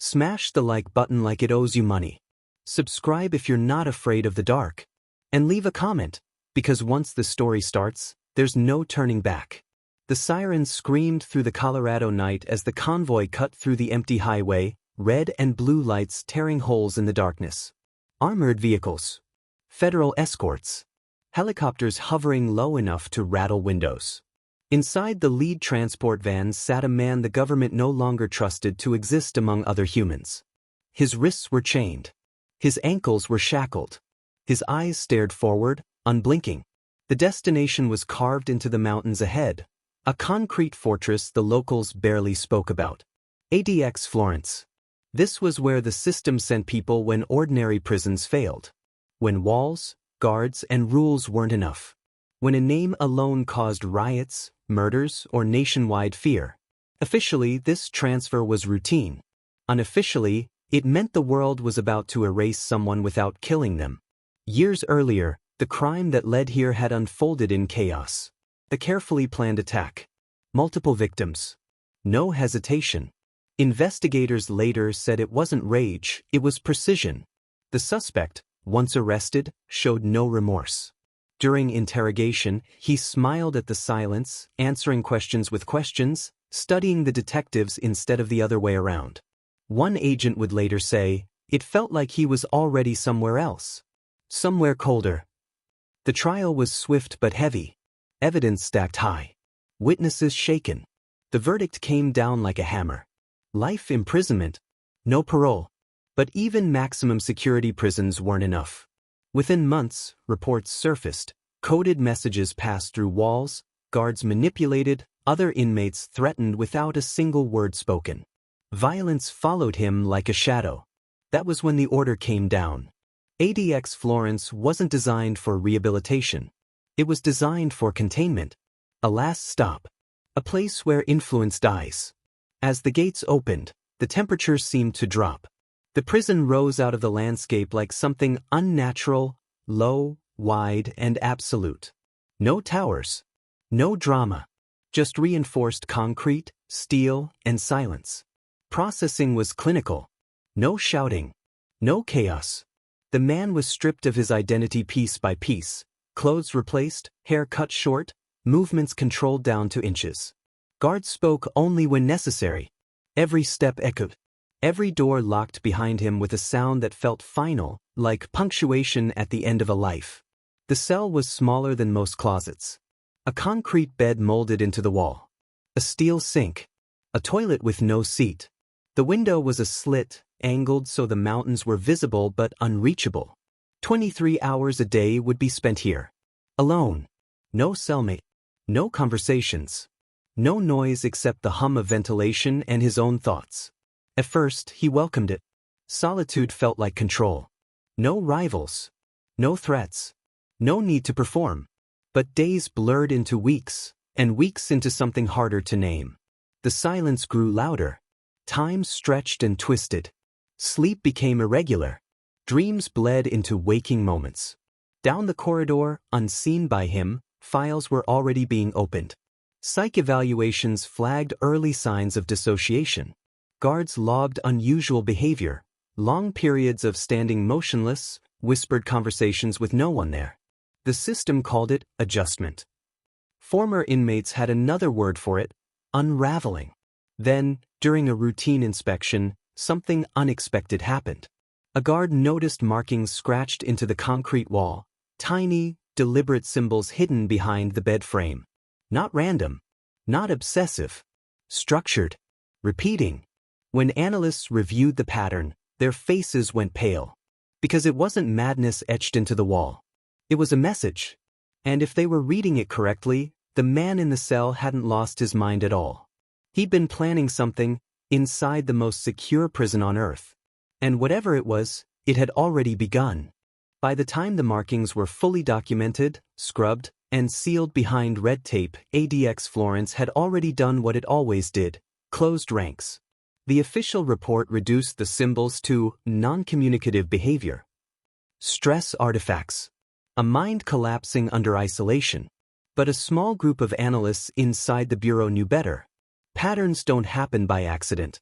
Smash the like button like it owes you money. Subscribe if you're not afraid of the dark. And leave a comment, because once the story starts, there's no turning back. The sirens screamed through the Colorado night as the convoy cut through the empty highway, red and blue lights tearing holes in the darkness. Armored vehicles. Federal escorts. Helicopters hovering low enough to rattle windows. Inside the lead transport van sat a man the government no longer trusted to exist among other humans. His wrists were chained. His ankles were shackled. His eyes stared forward, unblinking. The destination was carved into the mountains ahead, a concrete fortress the locals barely spoke about. ADX Florence. This was where the system sent people when ordinary prisons failed. When walls, guards, and rules weren't enough. When a name alone caused riots, murders, or nationwide fear. Officially, this transfer was routine. Unofficially, it meant the world was about to erase someone without killing them. Years earlier, the crime that led here had unfolded in chaos. A carefully planned attack. Multiple victims. No hesitation. Investigators later said it wasn't rage, it was precision. The suspect, once arrested, showed no remorse. During interrogation, he smiled at the silence, answering questions with questions, studying the detectives instead of the other way around. One agent would later say, "It felt like he was already somewhere else. Somewhere colder." The trial was swift but heavy. Evidence stacked high. Witnesses shaken. The verdict came down like a hammer. Life imprisonment. No parole. But even maximum security prisons weren't enough. Within months, reports surfaced. Coded messages passed through walls, guards manipulated, other inmates threatened without a single word spoken. Violence followed him like a shadow. That was when the order came down. ADX Florence wasn't designed for rehabilitation. It was designed for containment. A last stop. A place where influence dies. As the gates opened, the temperature seemed to drop. The prison rose out of the landscape like something unnatural, low, wide, and absolute. No towers. No drama. Just reinforced concrete, steel, and silence. Processing was clinical. No shouting. No chaos. The man was stripped of his identity piece by piece. Clothes replaced, hair cut short, movements controlled down to inches. Guards spoke only when necessary. Every step echoed. Every door locked behind him with a sound that felt final, like punctuation at the end of a life. The cell was smaller than most closets. A concrete bed molded into the wall. A steel sink. A toilet with no seat. The window was a slit, angled so the mountains were visible but unreachable. 23 hours a day would be spent here. Alone. No cellmate. No conversations. No noise except the hum of ventilation and his own thoughts. At first, he welcomed it. Solitude felt like control. No rivals. No threats. No need to perform. But days blurred into weeks, and weeks into something harder to name. The silence grew louder. Time stretched and twisted. Sleep became irregular. Dreams bled into waking moments. Down the corridor, unseen by him, files were already being opened. Psych evaluations flagged early signs of dissociation. Guards logged unusual behavior, long periods of standing motionless, whispered conversations with no one there. The system called it adjustment. Former inmates had another word for it, unraveling. Then, during a routine inspection, something unexpected happened. A guard noticed markings scratched into the concrete wall, tiny, deliberate symbols hidden behind the bed frame. Not random, not obsessive, structured, repeating. When analysts reviewed the pattern, their faces went pale. Because it wasn't madness etched into the wall. It was a message. And if they were reading it correctly, the man in the cell hadn't lost his mind at all. He'd been planning something inside the most secure prison on Earth. And whatever it was, it had already begun. By the time the markings were fully documented, scrubbed, and sealed behind red tape, ADX Florence had already done what it always did, closed ranks. The official report reduced the symbols to non-communicative behavior. Stress artifacts. A mind collapsing under isolation. But a small group of analysts inside the bureau knew better. Patterns don't happen by accident.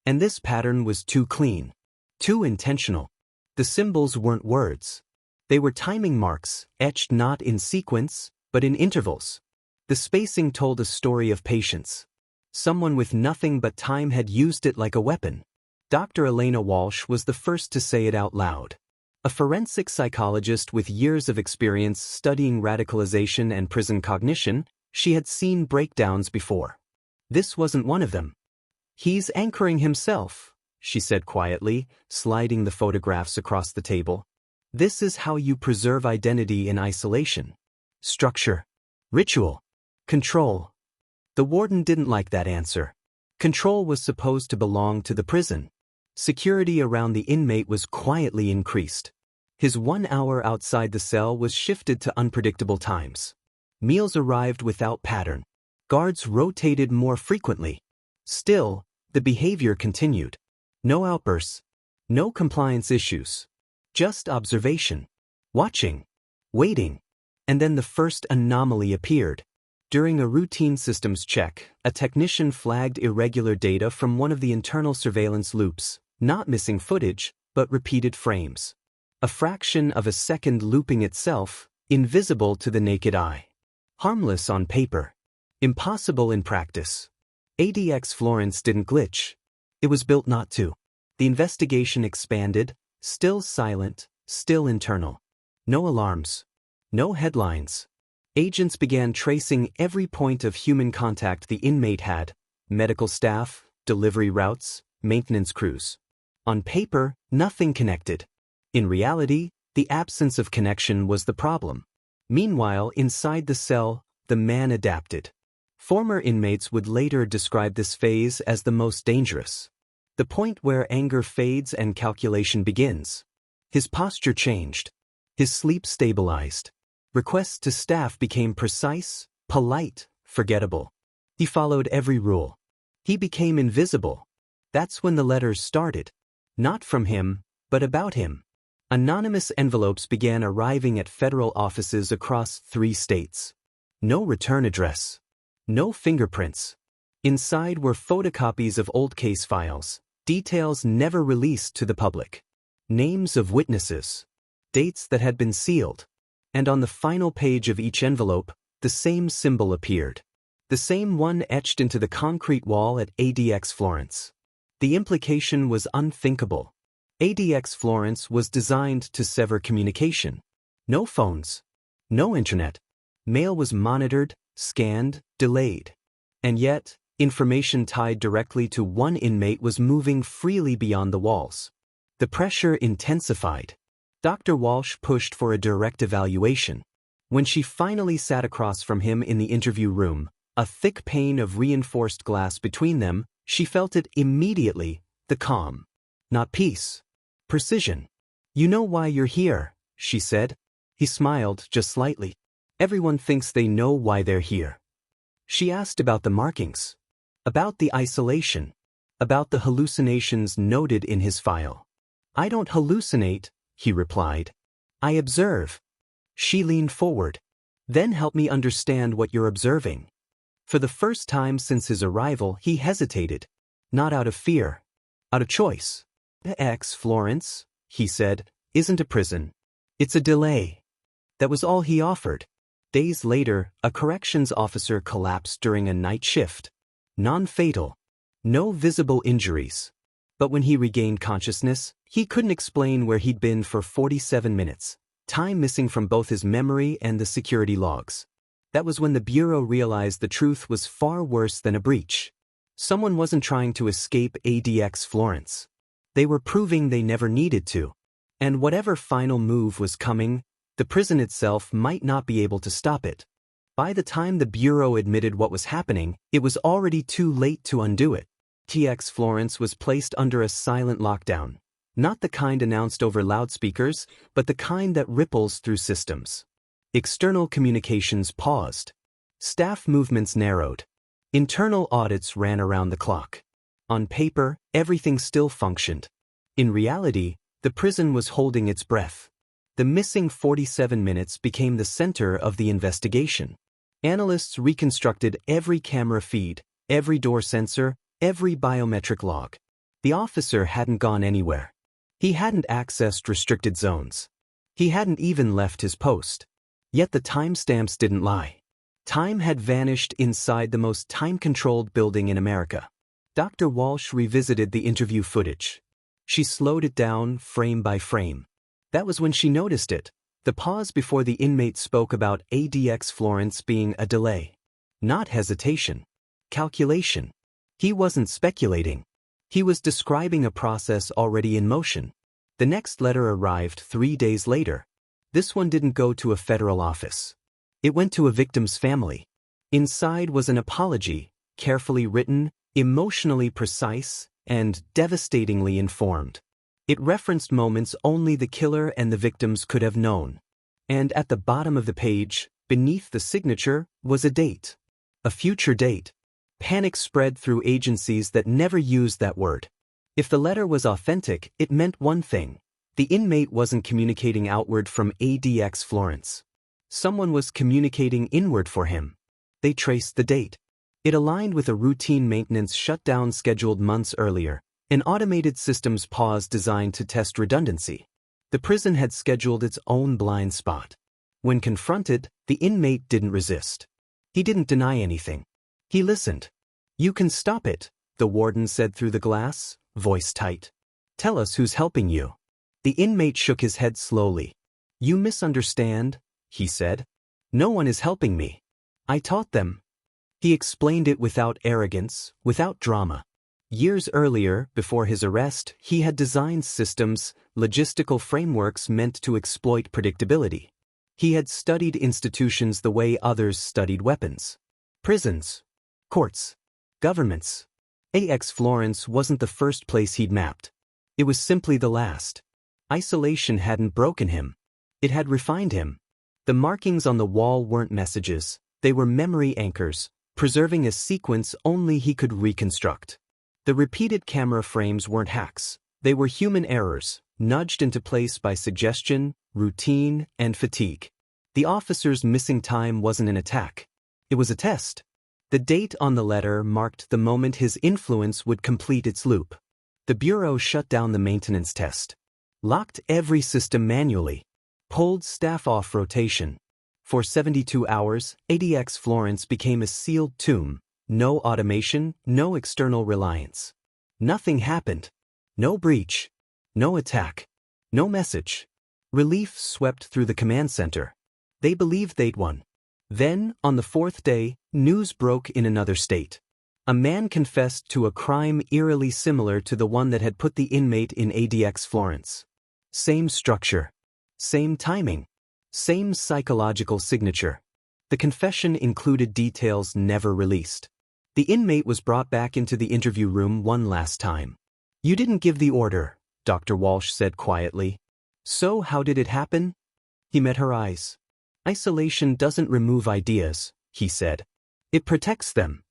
And this pattern was too clean, too intentional. The symbols weren't words. They were timing marks, etched not in sequence, but in intervals. The spacing told a story of patience. Someone with nothing but time had used it like a weapon. Dr. Elena Walsh was the first to say it out loud. A forensic psychologist with years of experience studying radicalization and prison cognition, she had seen breakdowns before. This wasn't one of them. "He's anchoring himself," she said quietly, sliding the photographs across the table. "This is how you preserve identity in isolation. Structure. Ritual. Control." The warden didn't like that answer. Control was supposed to belong to the prison. Security around the inmate was quietly increased. His 1 hour outside the cell was shifted to unpredictable times. Meals arrived without pattern. Guards rotated more frequently. Still, the behavior continued. No outbursts. No compliance issues. Just observation. Watching. Waiting. And then the first anomaly appeared. During a routine systems check, a technician flagged irregular data from one of the internal surveillance loops, not missing footage, but repeated frames. A fraction of a second looping itself, invisible to the naked eye. Harmless on paper. Impossible in practice. ADX Florence didn't glitch. It was built not to. The investigation expanded, still silent, still internal. No alarms. No headlines. Agents began tracing every point of human contact the inmate had: medical staff, delivery routes, maintenance crews. On paper, nothing connected. In reality, the absence of connection was the problem. Meanwhile, inside the cell, the man adapted. Former inmates would later describe this phase as the most dangerous. The point where anger fades and calculation begins. His posture changed. His sleep stabilized. Requests to staff became precise, polite, forgettable. He followed every rule. He became invisible. That's when the letters started. Not from him, but about him. Anonymous envelopes began arriving at federal offices across 3 states. No return address. No fingerprints. Inside were photocopies of old case files, details never released to the public. Names of witnesses. Dates that had been sealed. And on the final page of each envelope, the same symbol appeared. The same one etched into the concrete wall at ADX Florence. The implication was unthinkable. ADX Florence was designed to sever communication. No phones. No internet. Mail was monitored, scanned, delayed. And yet, information tied directly to one inmate was moving freely beyond the walls. The pressure intensified. Dr. Walsh pushed for a direct evaluation. When she finally sat across from him in the interview room, a thick pane of reinforced glass between them, she felt it immediately, the calm. Not peace. Precision. "You know why you're here," she said. He smiled just slightly. "Everyone thinks they know why they're here." She asked about the markings. About the isolation. About the hallucinations noted in his file. "I don't hallucinate," he replied. "I observe." She leaned forward. "Then help me understand what you're observing." For the first time since his arrival, he hesitated. Not out of fear. Out of choice. "ADX Florence," he said, "isn't a prison. It's a delay." That was all he offered. Days later, a corrections officer collapsed during a night shift. Non-fatal. No visible injuries. But when he regained consciousness, he couldn't explain where he'd been for 47 minutes, time missing from both his memory and the security logs. That was when the Bureau realized the truth was far worse than a breach. Someone wasn't trying to escape ADX Florence. They were proving they never needed to. And whatever final move was coming, the prison itself might not be able to stop it. By the time the Bureau admitted what was happening, it was already too late to undo it. ADX Florence was placed under a silent lockdown. Not the kind announced over loudspeakers, but the kind that ripples through systems. External communications paused. Staff movements narrowed. Internal audits ran around the clock. On paper, everything still functioned. In reality, the prison was holding its breath. The missing 47 minutes became the center of the investigation. Analysts reconstructed every camera feed, every door sensor, every biometric log. The officer hadn't gone anywhere. He hadn't accessed restricted zones. He hadn't even left his post. Yet the timestamps didn't lie. Time had vanished inside the most time-controlled building in America. Dr. Walsh revisited the interview footage. She slowed it down frame by frame. That was when she noticed it, the pause before the inmate spoke about ADX Florence being a delay. Not hesitation. Calculation. He wasn't speculating. He was describing a process already in motion. The next letter arrived 3 days later. This one didn't go to a federal office. It went to a victim's family. Inside was an apology, carefully written, emotionally precise, and devastatingly informed. It referenced moments only the killer and the victims could have known. And at the bottom of the page, beneath the signature, was a date. A future date. Panic spread through agencies that never used that word. If the letter was authentic, it meant one thing. The inmate wasn't communicating outward from ADX Florence. Someone was communicating inward for him. They traced the date. It aligned with a routine maintenance shutdown scheduled months earlier, an automated systems pause designed to test redundancy. The prison had scheduled its own blind spot. When confronted, the inmate didn't resist. He didn't deny anything. He listened. "You can stop it," the warden said through the glass, voice tight. "Tell us who's helping you." The inmate shook his head slowly. "You misunderstand," he said. "No one is helping me. I taught them." He explained it without arrogance, without drama. Years earlier, before his arrest, he had designed systems, logistical frameworks meant to exploit predictability. He had studied institutions the way others studied weapons. Prisons. Courts. Governments. ADX Florence wasn't the first place he'd mapped. It was simply the last. Isolation hadn't broken him. It had refined him. The markings on the wall weren't messages, they were memory anchors, preserving a sequence only he could reconstruct. The repeated camera frames weren't hacks, they were human errors, nudged into place by suggestion, routine, and fatigue. The officer's missing time wasn't an attack. It was a test. The date on the letter marked the moment his influence would complete its loop. The Bureau shut down the maintenance test. Locked every system manually. Pulled staff off rotation. For 72 hours, ADX Florence became a sealed tomb. No automation, no external reliance. Nothing happened. No breach. No attack. No message. Relief swept through the command center. They believed they'd won. Then, on the 4th day, news broke in another state. A man confessed to a crime eerily similar to the one that had put the inmate in ADX Florence. Same structure. Same timing. Same psychological signature. The confession included details never released. The inmate was brought back into the interview room one last time. "You didn't give the order," Dr. Walsh said quietly. "So how did it happen?" He met her eyes. "Isolation doesn't remove ideas," he said. "It protects them."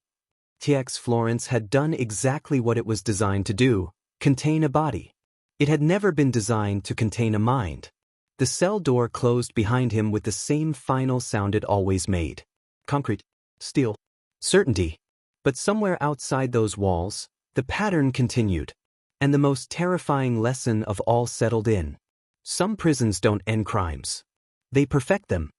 ADX Florence had done exactly what it was designed to do, contain a body. It had never been designed to contain a mind. The cell door closed behind him with the same final sound it always made. Concrete. Steel. Certainty. But somewhere outside those walls, the pattern continued. And the most terrifying lesson of all settled in. Some prisons don't end crimes. They perfect them.